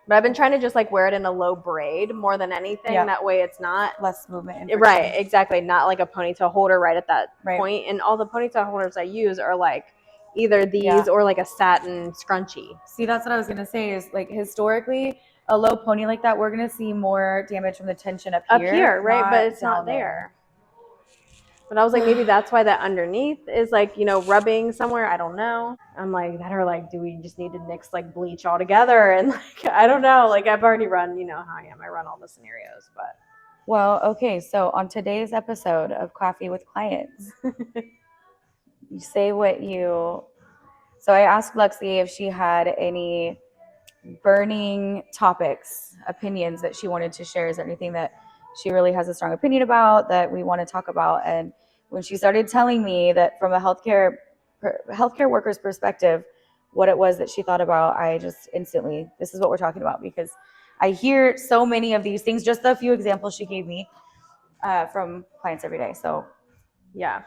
But I've been trying to just like wear it in a low braid more than anything. Yeah. That way it's not Less movement. right, exactly, not like a ponytail holder right at that Right. point. And all the ponytail holders I use are like either these Yeah. or like a satin scrunchie. See, that's what I was gonna say. Is like historically, a low pony like that, we're gonna see more damage from the tension up here, right? But it's down not there. But I was like, maybe that's why that underneath is like, you know, rubbing somewhere. I don't know. I'm like, that or like, do we just need to nix like bleach all together? And like, I don't know. Like, I've already run, you know how I am. I run all the scenarios, but. Well, okay. So on today's episode of Coffee with Clients, you say what you. So I asked Lexi if she had any burning topics, opinions that she wanted to share. Is there anything that she really has a strong opinion about that we want to talk about? And when she started telling me that from a healthcare worker's perspective, what it was that she thought about, I just instantly, this is what we're talking about, because I hear so many of these things, just a few examples she gave me from clients every day. So yeah.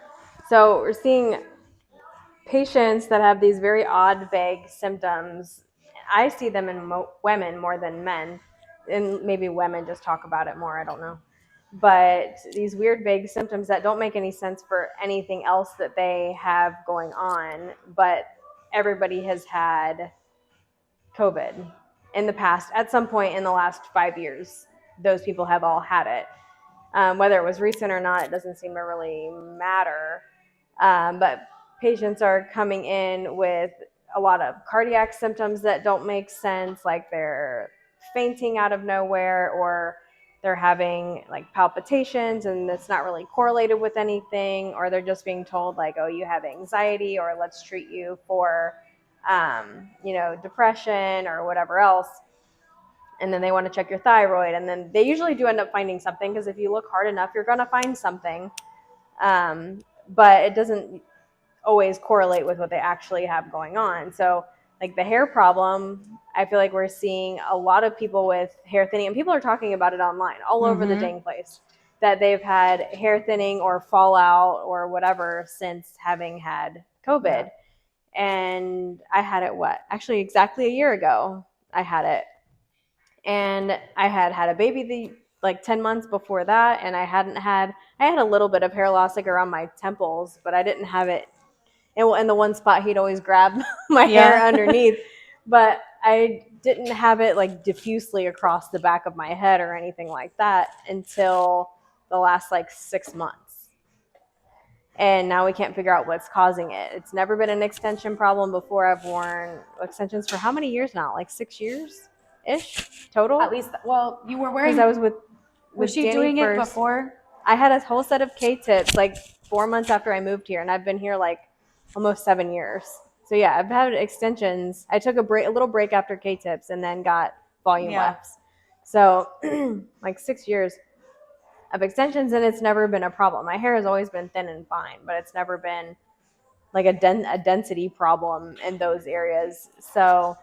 So we're seeing patients that have these very odd, vague symptoms. I see them in women more than men, and maybe women just talk about it more. I don't know. But these weird, vague symptoms that don't make any sense for anything else that they have going on. But everybody has had COVID in the past, at some point in the last 5 years. Those people have all had it. Whether it was recent or not, it doesn't seem to really matter. But patients are coming in with a lot of cardiac symptoms that don't make sense, like they're fainting out of nowhere, or they're having like palpitations and it's not really correlated with anything, or they're just being told like, oh, you have anxiety, or let's treat you for depression or whatever else. And then they want to check your thyroid, and then they usually do end up finding something, because if you look hard enough, you're going to find something. But it doesn't always correlate with what they actually have going on. So like the hair problem, I feel like we're seeing a lot of people with hair thinning, and people are talking about it online all over the dang place, that they've had hair thinning or fallout or whatever since having had COVID. Yeah. And I had it actually exactly a year ago I had it. And I had a baby like 10 months before that, and I had a little bit of hair loss like around my temples, but I didn't have it in the one spot he'd always grab my hair underneath. But I didn't have it like diffusely across the back of my head or anything like that until the last like 6 months. And now we can't figure out what's causing it. It's never been an extension problem before. I've worn extensions for how many years now? Like 6 years ish total? at least, well, you were wearing. Because I was with Was she Danny doing first. it before? I had a whole set of K-tips like 4 months after I moved here, and I've been here like almost 7 years. So yeah, I've had extensions. I took a little break after K-tips, and then got volume lefts. So like 6 years of extensions, and it's never been a problem. My hair has always been thin and fine, but it's never been like a density problem in those areas. So,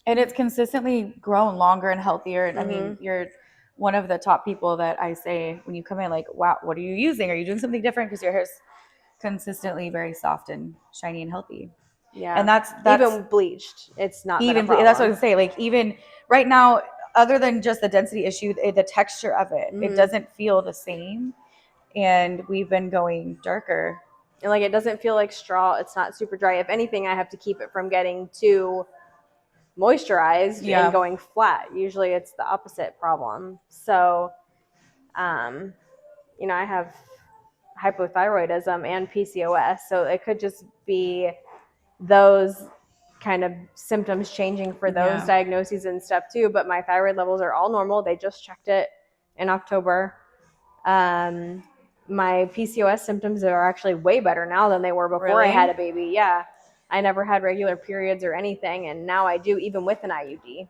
and it's consistently grown longer and healthier. And I mean, you're one of the top people that I say when you come in, like, wow, what are you using? Are you doing something different? Because your hair's consistently very soft and shiny and healthy. Yeah. And that's even bleached. It's not even been a problem. That's what I was say. Like, even right now, other than just the density issue, the texture of it, it doesn't feel the same. And we've been going darker. And like, it doesn't feel like straw. It's not super dry. If anything, I have to keep it from getting too moisturized and going flat. Usually it's the opposite problem. So, I have hypothyroidism and PCOS. So it could just be those kind of symptoms changing for those diagnoses and stuff too. But my thyroid levels are all normal. They just checked it in October. My PCOS symptoms are actually way better now than they were before I had a baby. Yeah. I never had regular periods or anything, and now I do, even with an IUD.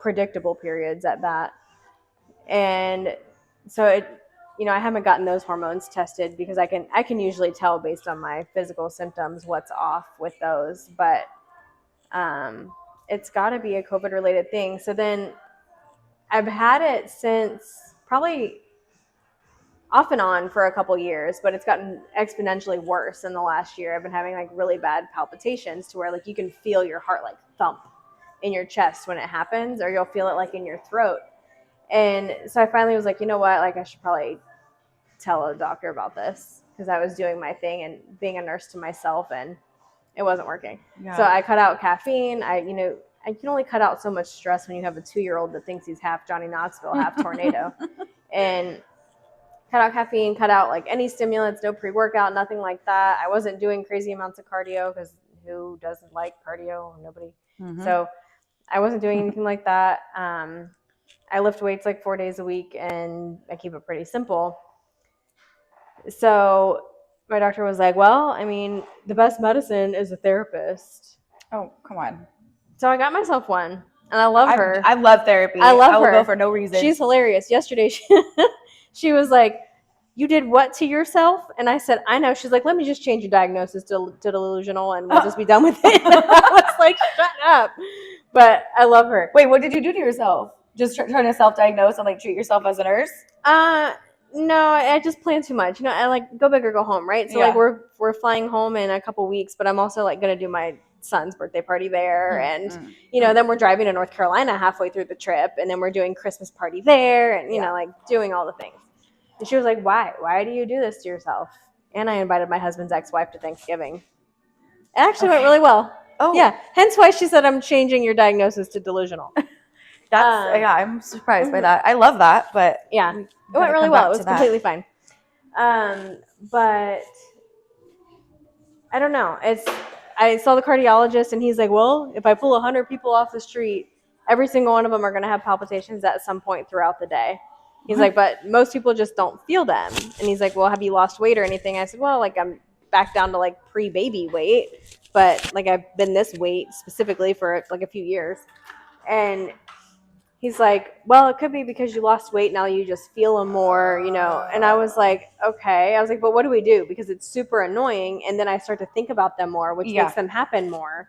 Predictable periods at that. And so I haven't gotten those hormones tested, because I can usually tell based on my physical symptoms what's off with those. But it's got to be a COVID related thing. So then I've had it since probably off and on for a couple years, but it's gotten exponentially worse in the last year. I've been having like really bad palpitations to where like you can feel your heart like thump. in your chest when it happens, or you'll feel it like in your throat. And so I finally was like, you know what, like I should probably tell a doctor about this, because I was doing my thing and being a nurse to myself, and it wasn't working. Yeah. So I cut out caffeine. I can only cut out so much stress when you have a 2-year-old that thinks he's half Johnny Knoxville, half tornado. And cut out caffeine, cut out like any stimulants, no pre-workout, nothing like that. I wasn't doing crazy amounts of cardio, because who doesn't like cardio? Nobody. Mm-hmm. So I wasn't doing anything like that. I lift weights like 4 days a week, and I keep it pretty simple. So my doctor was like, well, I mean, the best medicine is a therapist. Oh, come on. So I got myself one, and I love her. I love therapy. I love her. I will go for no reason. She's hilarious. Yesterday, she was like, you did what to yourself? And I said, I know. She's like, let me just change your diagnosis to delusional, and we'll just be done with it. I was like, shut up. But I love her. Wait, what did you do to yourself? Just trying to self-diagnose and like treat yourself as a nurse? No, I just plan too much. I like go big or go home, right? So like we're flying home in a couple weeks, but I'm also like gonna do my son's birthday party there, and then we're driving to North Carolina halfway through the trip, and then we're doing Christmas party there, and you know, like doing all the things. And she was like, why do you do this to yourself? And I invited my husband's ex-wife to Thanksgiving. It actually went really well. Oh yeah, hence why she said I'm changing your diagnosis to delusional. That's I'm surprised by that. I love that, but yeah, it went really well. It was completely fine. But I don't know. I saw the cardiologist, and he's like, well, if I pull 100 people off the street, every single one of them are going to have palpitations at some point throughout the day. He's like, but most people just don't feel them. And he's like, well, have you lost weight or anything? I said, well, like I'm back down to like pre-baby weight, but like I've been this weight specifically for like a few years. And he's like, well, it could be because you lost weight. Now you just feel them more, And I was like, okay. I was like, but what do we do? Because it's super annoying. And then I start to think about them more, which makes them happen more.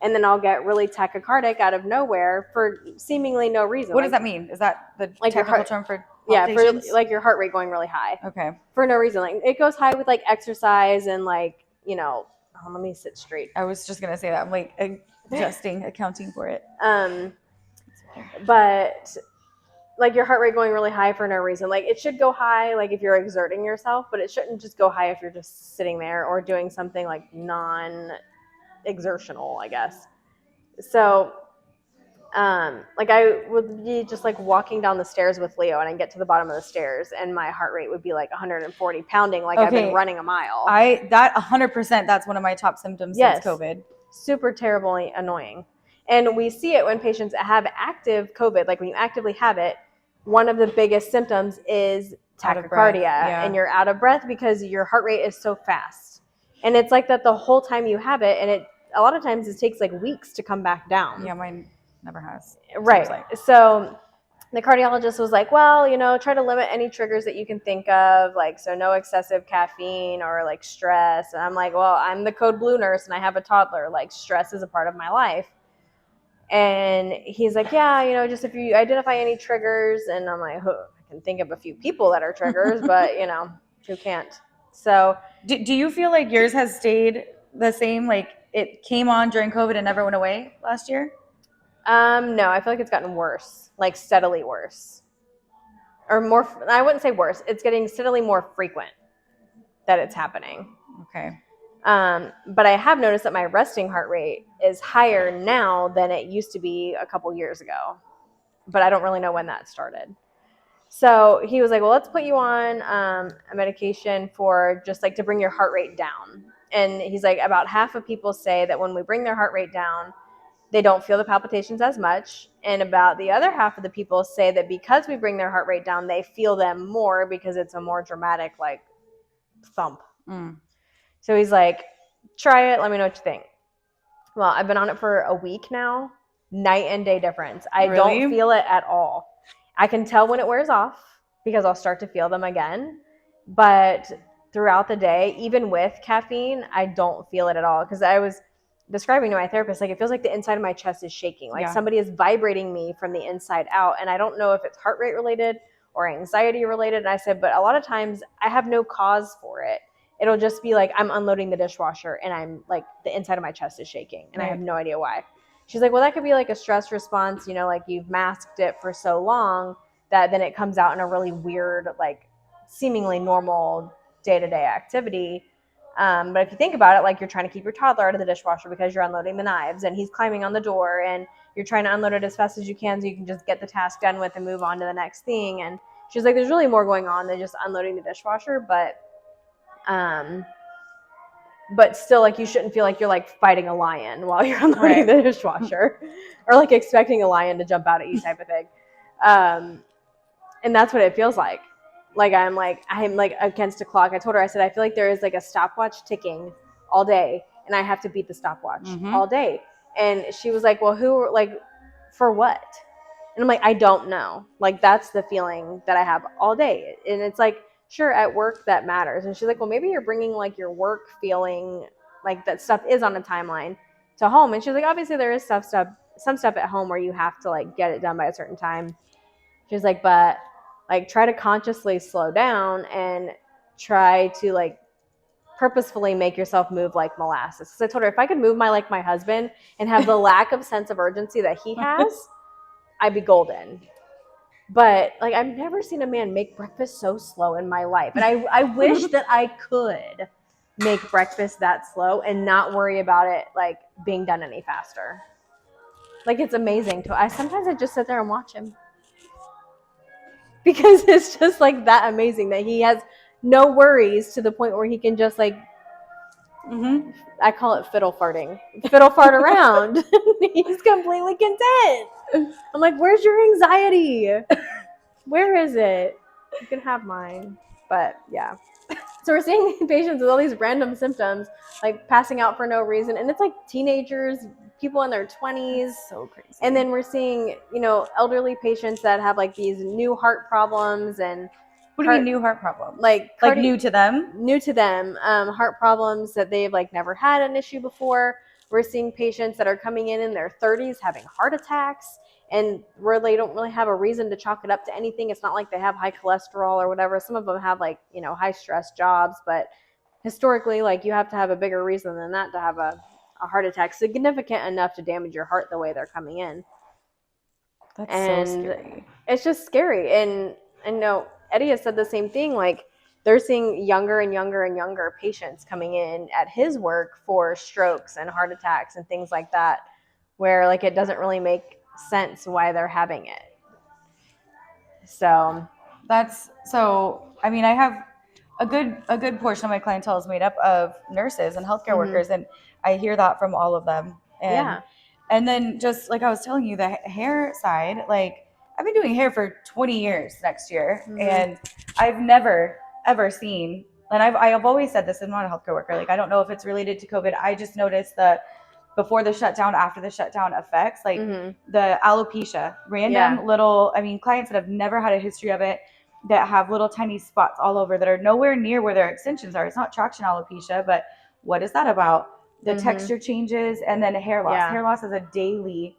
And then I'll get really tachycardic out of nowhere for seemingly no reason. What does that mean? Is that the like technical term for palpitations? For like your heart rate going really high. Okay. For no reason. Like it goes high with like exercise and like, let me sit straight. I was just going to say that. I'm like adjusting, accounting for it. But like your heart rate going really high for no reason. Like it should go high like if you're exerting yourself, but it shouldn't just go high if you're just sitting there or doing something like non-exertional, I guess. So like I would be just like walking down the stairs with Leo, and I get to the bottom of the stairs and my heart rate would be like 140 pounding like I've been running a mile. That 100%, that's one of my top symptoms since COVID. Super terribly annoying. And we see it when patients have active COVID, like when you actively have it, one of the biggest symptoms is tachycardia, and you're out of breath because your heart rate is so fast. And it's like that the whole time you have it, and a lot of times it takes like weeks to come back down. Yeah, mine never has. Right. So the cardiologist was like, well, try to limit any triggers that you can think of, like, so no excessive caffeine or like stress. And I'm like, well, I'm the code blue nurse and I have a toddler. Like stress is a part of my life. And he's like, yeah, just if you identify any triggers. And I'm like, I can think of a few people that are triggers, but, who can't? So do you feel like yours has stayed the same? Like it came on during COVID and never went away last year? No, I feel like it's gotten worse, like steadily worse. Or more, I wouldn't say worse. It's getting steadily more frequent that it's happening. Okay. But I have noticed that my resting heart rate is higher now than it used to be a couple years ago. But I don't really know when that started. So he was like, well, let's put you on a medication for just like to bring your heart rate down. And he's like, about half of people say that when we bring their heart rate down, they don't feel the palpitations as much. And about the other half of the people say that because we bring their heart rate down, they feel them more because it's a more dramatic like thump. So he's like, try it. Let me know what you think. Well, I've been on it for a week now. Night and day difference. I don't feel it at all. I can tell when it wears off because I'll start to feel them again. But throughout the day, even with caffeine, I don't feel it at all. Because I was describing to my therapist, like it feels like the inside of my chest is shaking. Like somebody is vibrating me from the inside out. And I don't know if it's heart rate related or anxiety related. And I said, but a lot of times I have no cause for it. It'll just be like I'm unloading the dishwasher and I'm like the inside of my chest is shaking and I have no idea why. she's like, well, that could be like a stress response, you know, like you've masked it for so long that then it comes out in a really weird, like seemingly normal day-to-day activity. But if you think about it, like you're trying to keep your toddler out of the dishwasher because you're unloading the knives and he's climbing on the door and you're trying to unload it as fast as you can so you can just get the task done with and move on to the next thing. And she's like, there's really more going on than just unloading the dishwasher, but still, like, you shouldn't feel like you're like fighting a lion while you're unloading the dishwasher or like expecting a lion to jump out at you type of thing. And that's what it feels like. I'm like against a clock. I told her, I said, I feel like there is like a stopwatch ticking all day and I have to beat the stopwatch all day. And she was like, well, for what? And I'm like, I don't know. Like, that's the feeling that I have all day. And it's like, sure, at work that matters. And she's like, well, maybe you're bringing like your work feeling, like that stuff is on a timeline, to home. And she's like, obviously there is some stuff at home where you have to like get it done by a certain time. She's like, but like try to consciously slow down and try to like purposefully make yourself move like molasses. Because I told her, if I could move my husband and have the lack of sense of urgency that he has, I'd be golden. But like, I've never seen a man make breakfast so slow in my life. And I wish that I could make breakfast that slow and not worry about it like being done any faster. Like, it's amazing. Sometimes I just sit there and watch him. Because it's just like that amazing that he has no worries to the point where he can just like, I call it fiddle fart around. He's completely content. I'm like, where's your anxiety? Where is it? You can have mine. But yeah. So we're seeing patients with all these random symptoms, like passing out for no reason. And it's like teenagers, people in their 20s. That's so crazy. And then we're seeing, you know, elderly patients that have like these new heart problems. And what do you mean new heart problems? Like new to them? New to them. Heart problems that they've like never had an issue before. We're seeing patients that are coming in their 30s having heart attacks, and where they don't really have a reason to chalk it up to anything. It's not like they have high cholesterol or whatever. Some of them have like, you know, high stress jobs, but historically, like, you have to have a bigger reason than that to have a heart attack significant enough to damage your heart the way they're coming in. That's so scary. It's just scary. And no, Eddie has said the same thing. Like, they're seeing younger and younger and younger patients coming in at his work for strokes and heart attacks and things like that, where like it doesn't really make sense why they're having it. So I mean, I have a good portion of my clientele is made up of nurses and healthcare workers, and I hear that from all of them. And then just like I was telling you, the hair side, like, I've been doing hair for 20 years next year, and I've never ever seen, and I've always said this, I'm not a healthcare worker, like, I don't know if it's related to COVID. I just noticed the before the shutdown, after the shutdown effects, like the alopecia, random little, I mean, clients that have never had a history of it, that have little tiny spots all over that are nowhere near where their extensions are. It's not traction alopecia, but what is that about? The texture changes, and then hair loss. Hair loss is a daily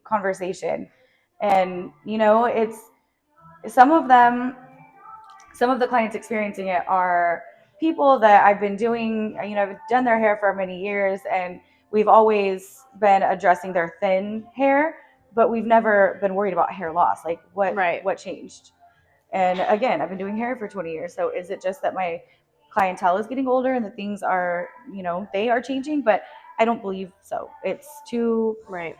conversation. And, you know, it's some of the clients experiencing it are people that I've been doing, you know, I've done their hair for many years, and we've always been addressing their thin hair, but we've never been worried about hair loss. Like, what changed? And again, I've been doing hair for 20 years. So is it just that my clientele is getting older and the things are, you know, they are changing? But I don't believe so. It's too widespread.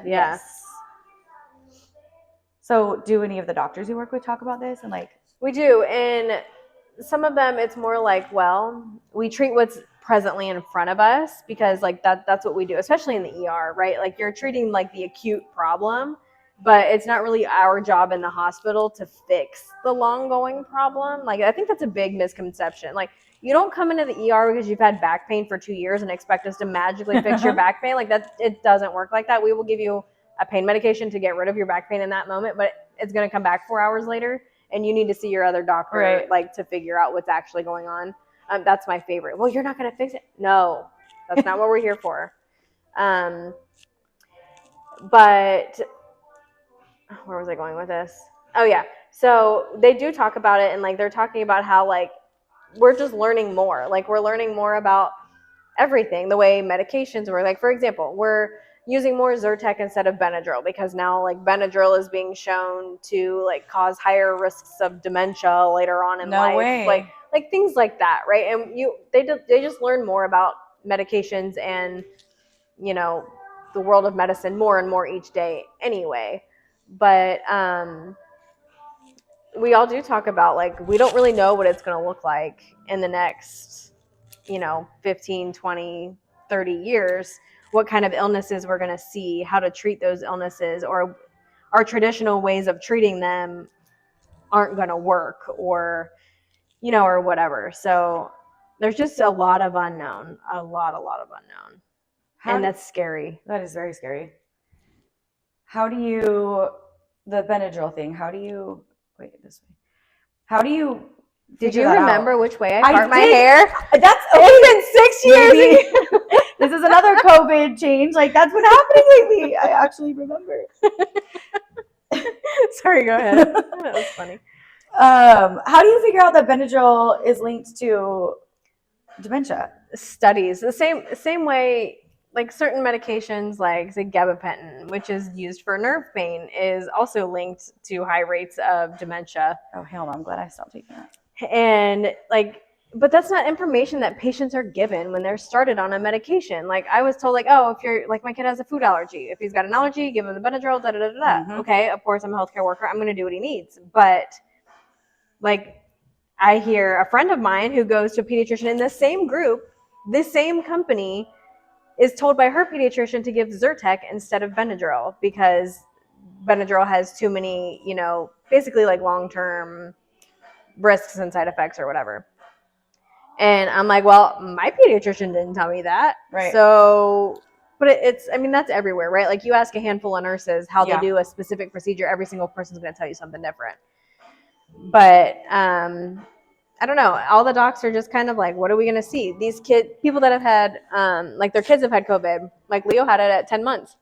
Yeah. Yes. So do any of the doctors you work with talk about this? And like, we do. And some of them, it's more like, well, we treat what's presently in front of us, because like that's what we do, especially in the ER, right? Like, you're treating like the acute problem, but it's not really our job in the hospital to fix the long-going problem. Like, I think that's a big misconception. Like, you don't come into the ER because you've had back pain for 2 years and expect us to magically fix your back pain. Like, that, it doesn't work like that. We will give you a pain medication to get rid of your back pain in that moment, but it's going to come back 4 hours later, and you need to see your other doctor, like, to figure out what's actually going on. That's my favorite. Well, you're not going to fix it. No, that's not what we're here for. But where was I going with this? Oh yeah. So they do talk about it, and like, they're talking about how like we're just learning more. Like, we're learning more about everything, the way medications work. Like, for example, we're using more Zyrtec instead of Benadryl because now like Benadryl is being shown to like cause higher risks of dementia later on in No life. way. Like things like that, right? And they just learn more about medications and, you know, the world of medicine more and more each day anyway. But we all do talk about like we don't really know what it's going to look like in the next, you know, 15, 20, 30 years, what kind of illnesses we're going to see, how to treat those illnesses, or our traditional ways of treating them aren't going to work, or, you know, or whatever. So there's just a lot of unknown, a lot of unknown. And that's scary. That is very scary. How do you, the Benadryl thing, how do you, wait, this way. How do you Did you remember out? which way I part my hair? That's it's been 6 years. This is another COVID change. Like, that's what's happening lately. I actually remember. Sorry, go ahead. That was funny. How do you figure out that Benadryl is linked to dementia? Studies. The same way, like certain medications like say gabapentin, which is used for nerve pain, is also linked to high rates of dementia. Oh, hell no. I'm glad I stopped taking that. And like, but that's not information that patients are given when they're started on a medication. Like I was told, like, oh, if you're like my kid has a food allergy, if he's got an allergy, give him the Benadryl. Da da da da. Mm-hmm. Okay, of course I'm a healthcare worker. I'm going to do what he needs. But like, I hear a friend of mine who goes to a pediatrician in the same group, this same company, is told by her pediatrician to give Zyrtec instead of Benadryl because Benadryl has too many, you know, basically like long-term risks and side effects or whatever. And I'm like, well, my pediatrician didn't tell me that. Right. So, but it's, I mean, that's everywhere, right? Like you ask a handful of nurses how they do a specific procedure, every single person's going to tell you something different. But, I don't know. All the docs are just kind of like, what are we going to see? These people that have had, like their kids have had COVID, like Leo had it at 10 months.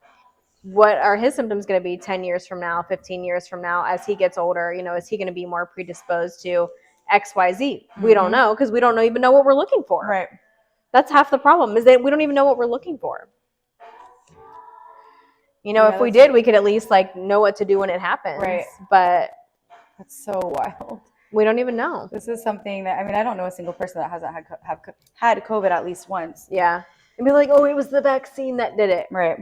What are his symptoms going to be 10 years from now, 15 years from now, as he gets older? You know, is he going to be more predisposed to X, Y, Z? Mm-hmm. We don't know because we don't even know what we're looking for. Right. That's half the problem is that we don't even know what we're looking for. You know, if we did, we could at least like know what to do when it happens. Right. But that's so wild. We don't even know. This is something that, I mean, I don't know a single person that hasn't had COVID at least once. Yeah. And be like, oh, it was the vaccine that did it. Right.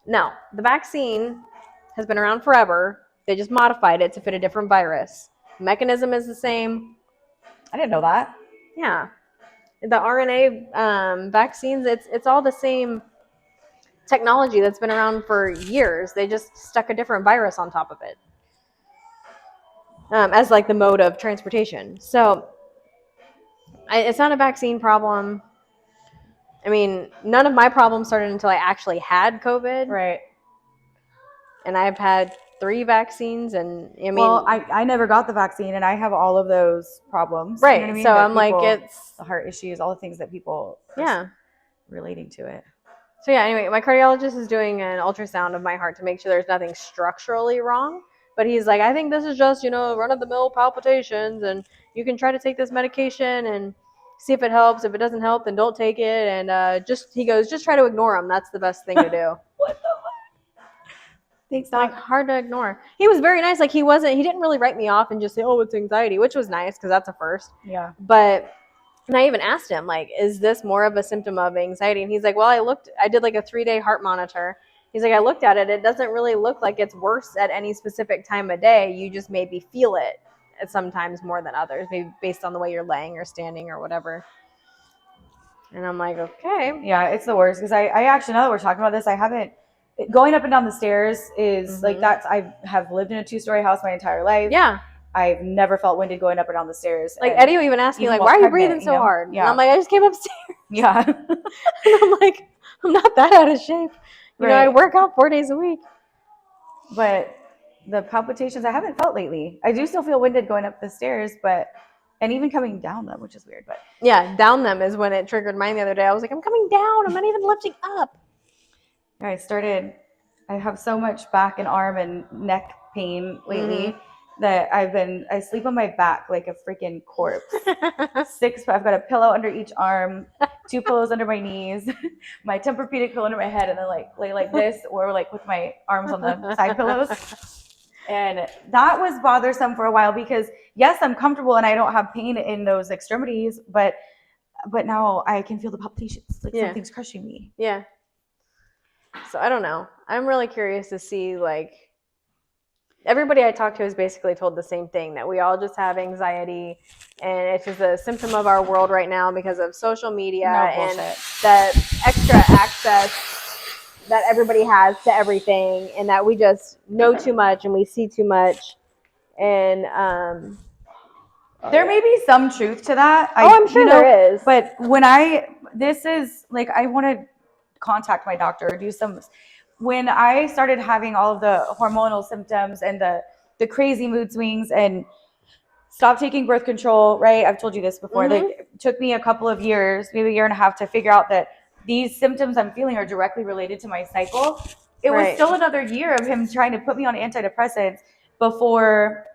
No, the vaccine has been around forever. They just modified it to fit a different virus. The mechanism is the same. I didn't know that. Yeah. The RNA vaccines, it's all the same technology that's been around for years. They just stuck a different virus on top of it. As like the mode of transportation. So it's not a vaccine problem. I mean, none of my problems started until I actually had COVID. Right. And I've had 3 vaccines, and I mean, well, I never got the vaccine, and I have all of those problems. Right. You know what I mean? So I'm like, it's the heart issues, all the things that people relating to it. So yeah, anyway, my cardiologist is doing an ultrasound of my heart to make sure there's nothing structurally wrong. But he's like, I think this is just, you know, run-of-the-mill palpitations, and you can try to take this medication and see if it helps. If it doesn't help, then don't take it. And he goes, just try to ignore them. That's the best thing to do. What the fuck? Thanks, Doc. Like, hard to ignore. He was very nice. Like, he didn't really write me off and just say, oh, it's anxiety, which was nice because that's a first. Yeah. And I even asked him, like, is this more of a symptom of anxiety? And he's like, well, I did like a 3-day heart monitor. He's like, I looked at it. It doesn't really look like it's worse at any specific time of day. You just maybe feel it at sometimes more than others, maybe based on the way you're laying or standing or whatever. And I'm like, okay. Yeah, it's the worst because I actually, now that we're talking about this, going up and down the stairs is like I have lived in a 2-story house my entire life. Yeah. I've never felt winded going up and down the stairs. Like Eddie will even ask me, like, why are you breathing so hard? Yeah. And I'm like, I just came upstairs. Yeah. And I'm like, I'm not that out of shape. You know, I work out 4 days a week. But the palpitations I haven't felt lately. I do still feel winded going up the stairs, and even coming down them, which is weird. But yeah, down them is when it triggered mine the other day. I was like, I'm coming down. I'm not even lifting up. I have so much back and arm and neck pain lately that I sleep on my back like a freaking corpse. I've got a pillow under each arm. 2 pillows under my knees, my Tempur-Pedic pillow under my head, and then like lay like this, or like with my arms on the side pillows. And that was bothersome for a while because yes, I'm comfortable and I don't have pain in those extremities, but now I can feel the palpitations, like something's crushing me. Yeah. So I don't know. I'm really curious to see, like, everybody I talk to has basically told the same thing, that we all just have anxiety and it's just a symptom of our world right now because of social media and the extra access that everybody has to everything, and that we just know too much and we see too much. And there may be some truth to that. I'm sure there is. But when this is like, I want to contact my doctor or do some. When I started having all of the hormonal symptoms and the crazy mood swings and stopped taking birth control, right? I've told you this before. Like, it took me a couple of years, maybe a year and a half, to figure out that these symptoms I'm feeling are directly related to my cycle. It was still another year of him trying to put me on antidepressants before,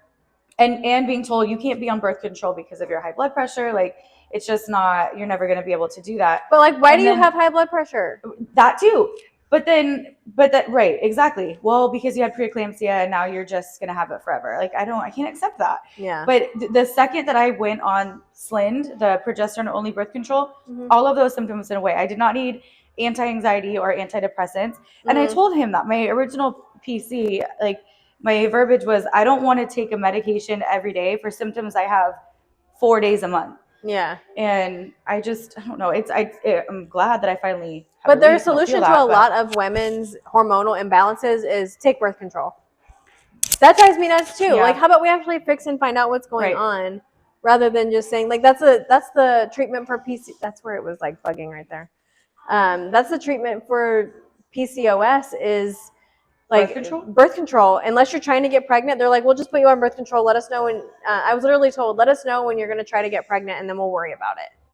and being told you can't be on birth control because of your high blood pressure. Like, it's just not, you're never going to be able to do that. But like, why do you have high blood pressure? That too. But that, right, exactly. Well, because you had preeclampsia and now you're just going to have it forever. Like, I can't accept that. Yeah. But the second that I went on Slind, the progesterone only birth control, all of those symptoms went away. I did not need anti-anxiety or antidepressants. And I told him that my original PC, like, my verbiage was, I don't want to take a medication every day for symptoms I have 4 days a month. Yeah. And I don't know. I'm glad that I finally have. But their solution to a lot of women's hormonal imbalances is take birth control. That drives me nuts too. Yeah. Like, how about we actually fix and find out what's going on, rather than just saying, like, that's the treatment for PC. That's where it was like bugging right there. That's the treatment for PCOS is like birth control. Unless you're trying to get pregnant, they're like, we'll just put you on birth control. Let us know when. I was literally told, let us know when you're going to try to get pregnant, and then we'll worry about it.